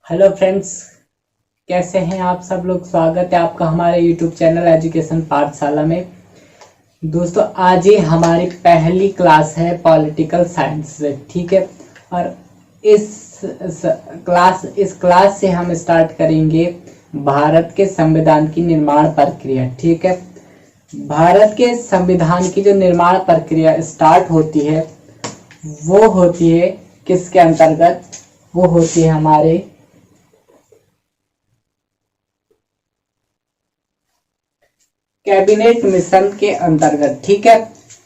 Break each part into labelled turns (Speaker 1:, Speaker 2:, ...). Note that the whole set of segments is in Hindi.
Speaker 1: हेलो फ्रेंड्स, कैसे हैं आप सब लोग। स्वागत है आपका हमारे यूट्यूब चैनल एजुकेशन पाठशाला में। दोस्तों, आज ही हमारी पहली क्लास है पॉलिटिकल साइंस से, ठीक है। और इस क्लास से हम स्टार्ट करेंगे भारत के संविधान की निर्माण प्रक्रिया, ठीक है। भारत के संविधान की जो निर्माण प्रक्रिया स्टार्ट होती है वो होती है किसके अंतर्गत, वो होती है हमारे कैबिनेट मिशन के अंतर्गत, ठीक है।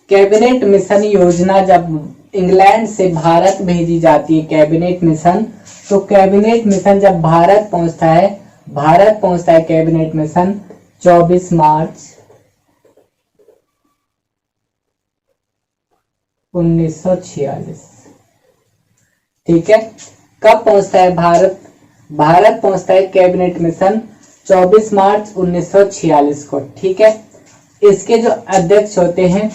Speaker 1: कैबिनेट मिशन योजना जब इंग्लैंड से भारत भेजी जाती है कैबिनेट मिशन, तो कैबिनेट मिशन जब भारत पहुंचता है कैबिनेट मिशन 24 मार्च 1946, ठीक है। कब पहुंचता है भारत पहुंचता है कैबिनेट मिशन 24 मार्च 1946 को, ठीक है। इसके जो अध्यक्ष होते हैं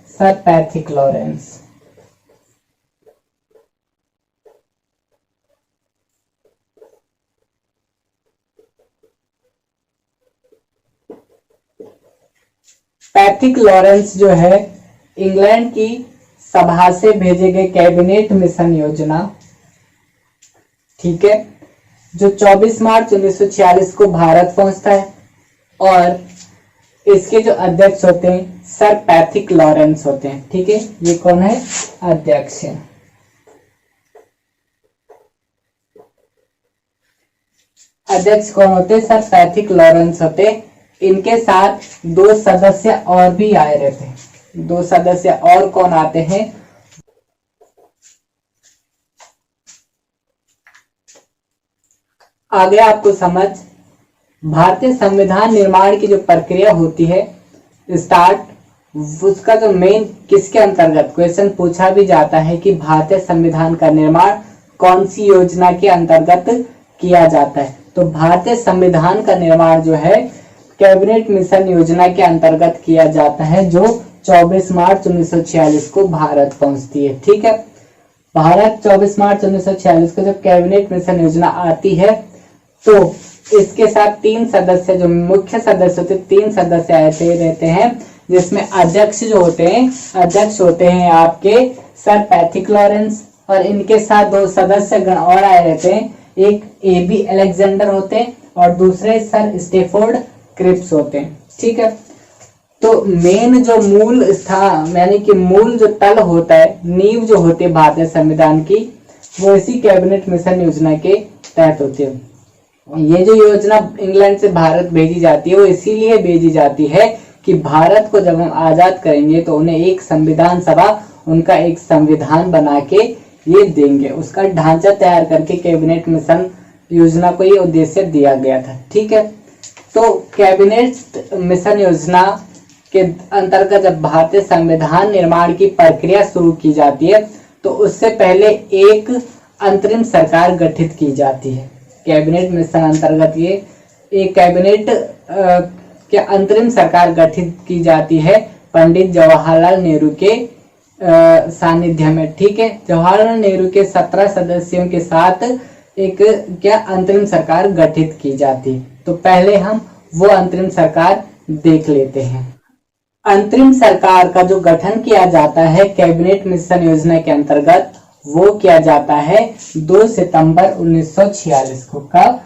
Speaker 1: sir Pethick Lawrence. Pethick Lawrence जो है इंग्लैंड की सभा से भेजे गए कैबिनेट मिशन योजना, ठीक है, जो 24 मार्च 1946 को भारत पहुंचता है। और इसके जो अध्यक्ष होते हैं सर पैथिक लॉरेंस होते हैं, ठीक है। ये कौन है, अध्यक्ष है। अध्यक्ष कौन होते हैं, सर पैथिक लॉरेंस होते हैं। इनके साथ दो सदस्य और भी आए रहते हैं। दो सदस्य और कौन आते हैं, आगे आपको समझ। भारतीय संविधान निर्माण की जो प्रक्रिया होती है स्टार्ट, उसका जो मेन किसके अंतर्गत क्वेश्चन पूछा भी जाता है कि भारतीय संविधान का निर्माण कौन सी योजना के अंतर्गत किया जाता है, तो भारतीय संविधान का निर्माण जो है कैबिनेट मिशन योजना के अंतर्गत किया जाता है, जो 24 मार्च 1946 को भारत पहुंचती है, ठीक है। भारत 24 मार्च 1946 को जब कैबिनेट मिशन योजना आती है तो इसके साथ तीन सदस्य, जो मुख्य सदस्य होते, तीन सदस्य आते रहते हैं, जिसमें अध्यक्ष होते हैं आपके सर पैथिक लॉरेंस, और इनके साथ दो सदस्य गण और आए रहते हैं। एक AB अलेक्जेंडर होते हैं और दूसरे सर स्टेफोर्ड क्रिप्स होते हैं, ठीक है। तो मेन जो मूल स्थान यानी कि मूल जो तल होता है, नींव जो होती है भारतीय संविधान की, वो इसी कैबिनेट मिशन योजना के तहत होती है। ये जो योजना इंग्लैंड से भारत भेजी जाती है वो इसीलिए भेजी जाती है कि भारत को जब हम आजाद करेंगे तो उन्हें एक संविधान सभा, उनका एक संविधान बना के ये देंगे। उसका ढांचा तैयार करके कैबिनेट मिशन योजना को ये उद्देश्य दिया गया था, ठीक है। तो कैबिनेट मिशन योजना के अंतर्गत जब भारतीय संविधान निर्माण की प्रक्रिया शुरू की जाती है तो उससे पहले एक अंतरिम सरकार गठित की जाती है। कैबिनेट मिशन अंतर्गत ये एक कैबिनेट के अंतरिम सरकार गठित की जाती है पंडित जवाहरलाल नेहरू के सानिध्य में, ठीक है। जवाहरलाल नेहरू के 17 सदस्यों के साथ एक अंतरिम सरकार गठित की जाती। तो पहले हम वो अंतरिम सरकार देख लेते हैं। अंतरिम सरकार का जो गठन किया जाता है कैबिनेट मिशन योजना के अंतर्गत, वो किया जाता है 2 सितंबर 1946 को। कब,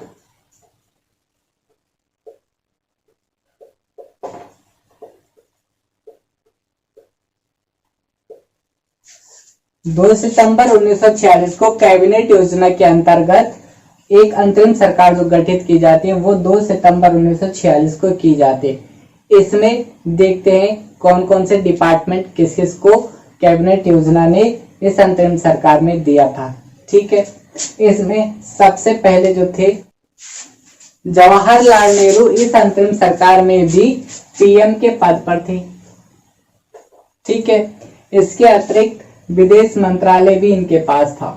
Speaker 1: 2 सितंबर 1946 को कैबिनेट योजना के अंतर्गत एक अंतरिम सरकार जो गठित की जाती है वो 2 सितंबर 1946 को की जाती है। इसमें देखते हैं कौन कौन से डिपार्टमेंट किस किस को कैबिनेट योजना ने इस अंतरिम सरकार में दिया था, ठीक है। इसमें सबसे पहले जो थे जवाहरलाल नेहरू, इस अंतरिम सरकार में भी PM के पद पर थे, ठीक है। इसके अतिरिक्त विदेश मंत्रालय भी इनके पास था।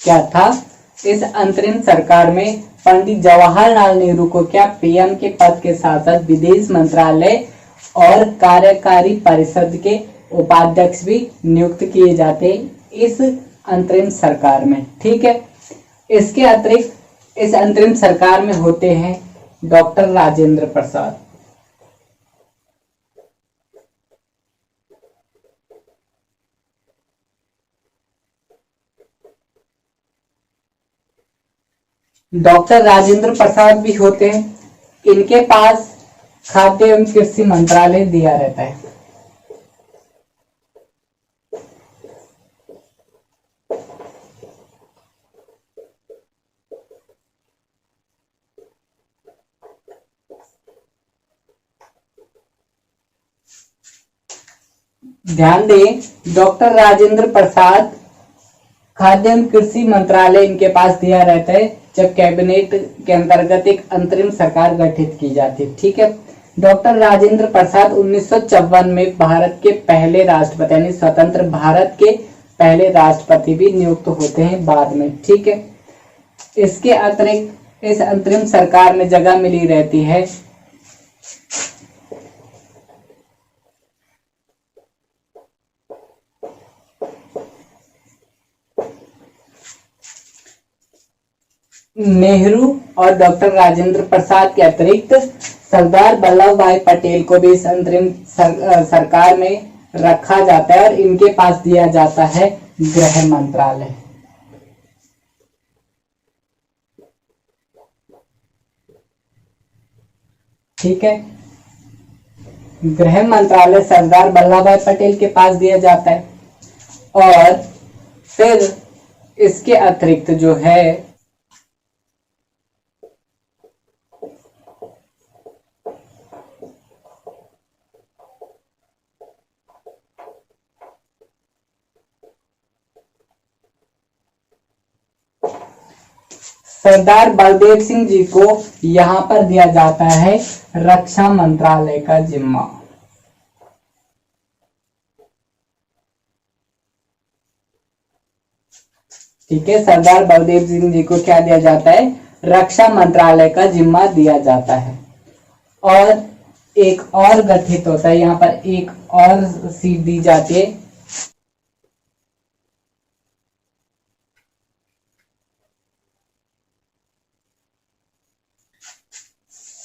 Speaker 1: क्या था, इस अंतरिम सरकार में पंडित जवाहरलाल नेहरू को PM के पद के साथ साथ विदेश मंत्रालय और कार्यकारी परिषद के उपाध्यक्ष भी नियुक्त किए जाते हैं इस अंतरिम सरकार में। ठीक है, इसके अतिरिक्त इस अंतरिम सरकार में होते हैं डॉक्टर राजेंद्र प्रसाद। डॉक्टर राजेंद्र प्रसाद भी होते हैं, इनके पास खाद्य एवं कृषि मंत्रालय दिया रहता है। ध्यान दें, डॉक्टर राजेंद्र प्रसाद खाद्य एवं कृषि मंत्रालय इनके पास दिया रहता है जब कैबिनेट के अंतर्गत एक अंतरिम सरकार गठित की जाती है। ठीक है, डॉक्टर राजेंद्र प्रसाद 1954 में भारत के पहले राष्ट्रपति यानी स्वतंत्र भारत के पहले राष्ट्रपति भी नियुक्त होते हैं बाद में। ठीक है, इसके अतिरिक्त इस अंतरिम सरकार में जगह मिली रहती है नेहरू और डॉक्टर राजेंद्र प्रसाद के अतिरिक्त सरदार वल्लभ भाई पटेल को भी इस अंतरिम सरकार में रखा जाता है और इनके पास दिया जाता है गृह मंत्रालय। ठीक है, गृह मंत्रालय सरदार वल्लभ भाई पटेल के पास दिया जाता है और फिर इसके अतिरिक्त जो है सरदार बलदेव सिंह जी को यहां पर दिया जाता है रक्षा मंत्रालय का जिम्मा। ठीक है, सरदार बलदेव सिंह जी को क्या दिया जाता है? रक्षा मंत्रालय का जिम्मा दिया जाता है। और एक और गठित होता है, यहां पर एक और सीट दी जाती है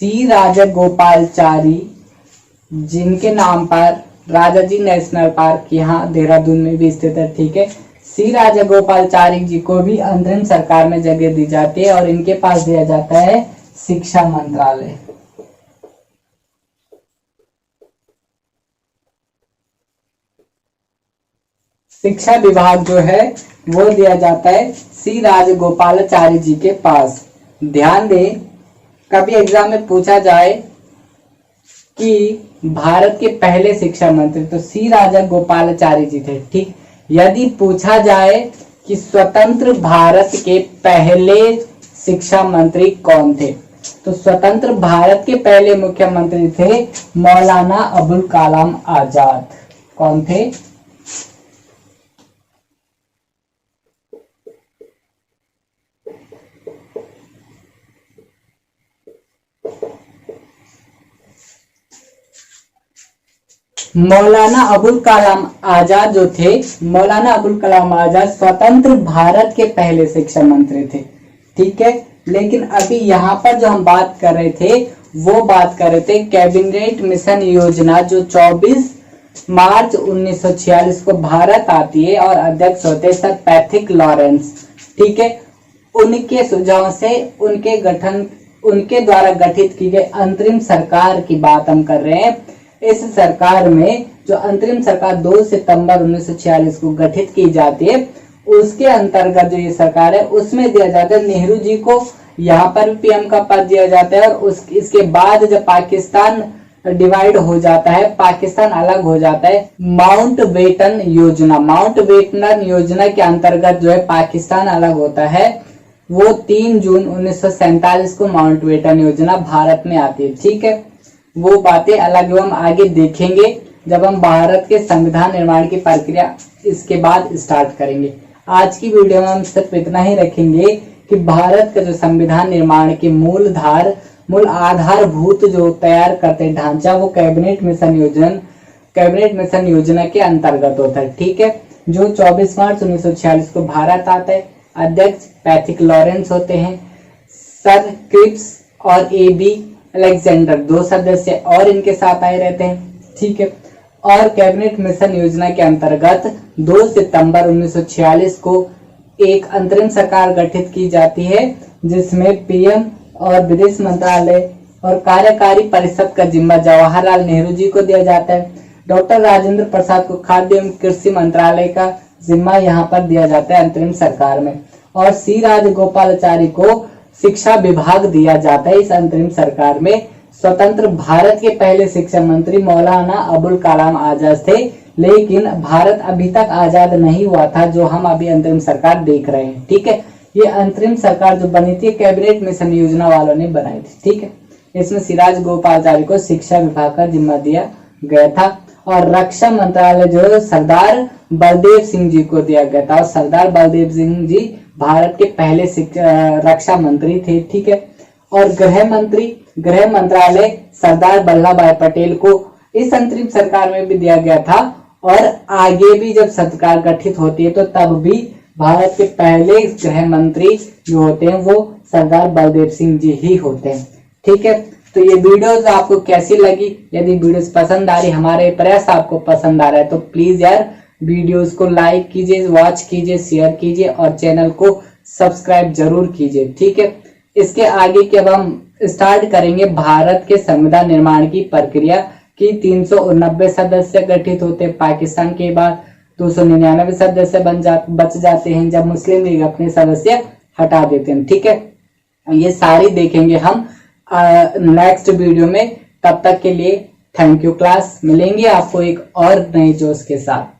Speaker 1: सी राजगोपालचारी, जिनके नाम पर राजाजी नेशनल पार्क यहाँ देहरादून में भी स्थित है। ठीक है, सी राजगोपालचारी जी को भी अंतरिम सरकार में जगह दी जाती है और इनके पास दिया जाता है शिक्षा मंत्रालय। शिक्षा विभाग जो है वो दिया जाता है सी राजगोपालाचारी जी के पास। ध्यान दें, कभी एग्जाम में पूछा जाए कि भारत के पहले शिक्षा मंत्री तो सी राजगोपालाचारी जी थे। ठीक, यदि पूछा जाए कि स्वतंत्र भारत के पहले शिक्षा मंत्री कौन थे तो स्वतंत्र भारत के पहले मुख्यमंत्री थे मौलाना अबुल कलाम आजाद। कौन थे? मौलाना अबुल कलाम आजाद जो थे, मौलाना अबुल कलाम आजाद स्वतंत्र भारत के पहले शिक्षा मंत्री थे। ठीक है, लेकिन अभी यहाँ पर जो हम बात कर रहे थे वो बात कर रहे थे कैबिनेट मिशन योजना जो 24 मार्च 1946 को भारत आती है और अध्यक्ष होते सर पैथिक लॉरेंस। ठीक है, उनके सुझाव से उनके द्वारा गठित की गई अंतरिम सरकार की बात हम कर रहे हैं। इस सरकार में जो अंतरिम सरकार 2 सितंबर 1946 को गठित की जाती है उसके अंतर्गत जो ये सरकार है उसमें दिया जाता है नेहरू जी को यहाँ पर पीएम का पद दिया जाता है। और इसके बाद जब पाकिस्तान डिवाइड हो जाता है, पाकिस्तान अलग हो जाता है, माउंट बेटन योजना के अंतर्गत जो है पाकिस्तान अलग होता है। वो 3 जून 1947 को माउंट बेटन योजना भारत में आती है। ठीक है, वो बातें अलग हम आगे देखेंगे जब हम भारत के संविधान निर्माण की प्रक्रिया इसके बाद स्टार्ट करेंगे। आज की वीडियो में हम सिर्फ इतना ही रखेंगे कि भारत का जो संविधान निर्माण की मूलधार मूल आधारभूत जो तैयार करते ढांचा वो कैबिनेट मिशन योजना के अंतर्गत होता है। ठीक है, जो 24 मार्च 1946 को भारत आता है। अध्यक्ष पैथिक लॉरेंस होते हैं। सर क्रिप्स और AB अलेक्जेंडर 2 सदस्य और इनके साथ आए रहते हैं। ठीक है, और कैबिनेट मिशन योजना के अंतर्गत 2 सितंबर 1946 को एक अंतरिम सरकार गठित की जाती है, जिसमें PM और विदेश मंत्रालय और कार्यकारी परिषद का जिम्मा जवाहरलाल नेहरू जी को दिया जाता है। डॉक्टर राजेंद्र प्रसाद को खाद्य एवं कृषि मंत्रालय का जिम्मा यहाँ पर दिया जाता है अंतरिम सरकार में, और C राजगोपालाचारी को शिक्षा विभाग दिया जाता है इस अंतरिम सरकार में। स्वतंत्र भारत के पहले शिक्षा मंत्री मौलाना अबुल कलाम आजाद थे, लेकिन भारत अभी तक आजाद नहीं हुआ था जो हम अभी अंतरिम सरकार देख रहे हैं। ठीक है, ये अंतरिम सरकार जो बनी थी कैबिनेट मिशन योजना वालों ने बनाई थी। ठीक है, इसमें C राजगोपालाचारी को शिक्षा विभाग का जिम्मा दिया गया था, और रक्षा मंत्रालय जो है सरदार बलदेव सिंह जी को दिया गया था, और सरदार बलदेव सिंह जी भारत के पहले रक्षा मंत्री थे। ठीक है, और गृह मंत्रालय सरदार वल्लभ भाई पटेल को इस अंतरिम सरकार में भी दिया गया था, और आगे भी जब सरकार गठित होती है तो तब भी भारत के पहले गृह मंत्री जो होते हैं वो सरदार बलदेव सिंह जी ही होते हैं। ठीक है, तो ये वीडियोस आपको कैसी लगी? यदि वीडियोस पसंद आ रही, हमारे प्रयास आपको पसंद आ रहा है तो प्लीज यार वीडियोस को लाइक कीजिए, वॉच कीजिए, शेयर कीजिए और चैनल को सब्सक्राइब जरूर कीजिए। ठीक है, इसके आगे के अब हम स्टार्ट करेंगे भारत के संविधान निर्माण की प्रक्रिया की। 389 सदस्य गठित होते, पाकिस्तान के बाद 299 सदस्य बच जाते हैं जब मुस्लिम लीग अपने सदस्य हटा देते हैं। ठीक है, ये सारी देखेंगे हम नेक्स्ट वीडियो में। तब तक के लिए थैंक यू क्लास। मिलेंगे आपको एक और नए जोश के साथ।